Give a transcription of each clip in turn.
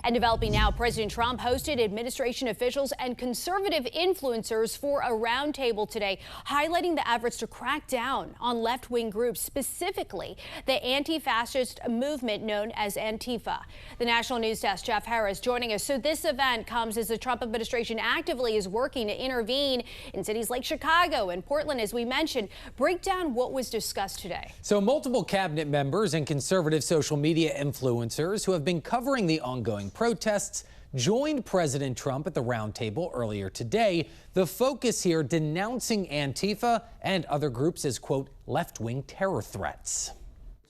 And developing now, President Trump hosted administration officials and conservative influencers for a roundtable today, highlighting the efforts to crack down on left-wing groups, specifically the anti-fascist movement known as Antifa. The National News Desk, Jeff Harris, joining us. So this event comes as the Trump administration actively is working to intervene in cities like Chicago and Portland, as we mentioned. Break down what was discussed today. So multiple cabinet members and conservative social media influencers who have been covering the ongoing protests joined President Trump at the roundtable earlier today. The focus here denouncing Antifa and other groups as, quote, left-wing terror threats.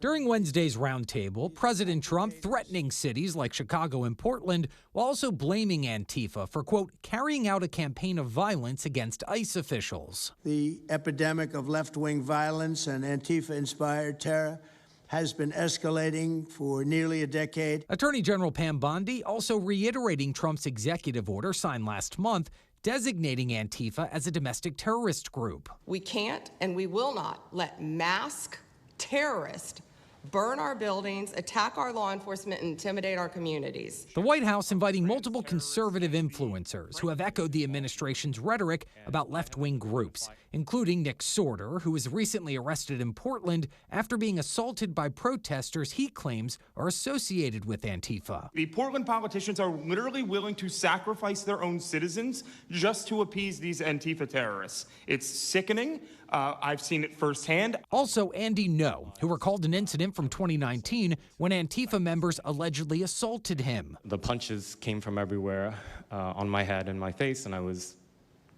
During Wednesday's roundtable, President Trump threatening cities like Chicago and Portland while also blaming Antifa for, quote, carrying out a campaign of violence against ICE officials. The epidemic of left-wing violence and Antifa-inspired terror has been escalating for nearly a decade. Attorney General Pam Bondi also reiterating Trump's executive order signed last month designating Antifa as a domestic terrorist group. We can't and we will not let masked terrorists burn our buildings, attack our law enforcement, and intimidate our communities. The White House inviting multiple conservative influencers who have echoed the administration's rhetoric about left-wing groups, including Nick Sorter, who was recently arrested in Portland after being assaulted by protesters he claims are associated with Antifa. The Portland politicians are literally willing to sacrifice their own citizens just to appease these Antifa terrorists. It's sickening. I've seen it firsthand. Also, Andy No, who recalled an incident from 2019 when Antifa members allegedly assaulted him. The punches came from everywhere on my head and my face, and I was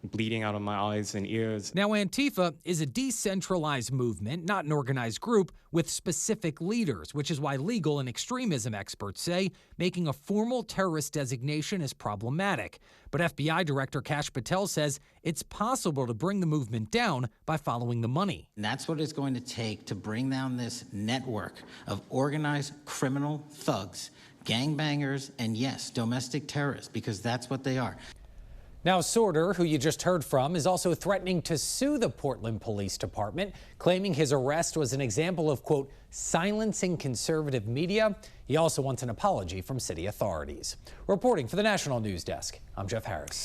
bleeding out of my eyes and ears. Now, Antifa is a decentralized movement, not an organized group, with specific leaders, which is why legal and extremism experts say making a formal terrorist designation is problematic. But FBI Director Kash Patel says it's possible to bring the movement down by following the money. And that's what it's going to take to bring down this network of organized criminal thugs, gangbangers, and yes, domestic terrorists, because that's what they are. Now, Sorter, who you just heard from, is also threatening to sue the Portland Police Department, claiming his arrest was an example of, quote, silencing conservative media. He also wants an apology from city authorities. Reporting for the National News Desk, I'm Jeff Harris.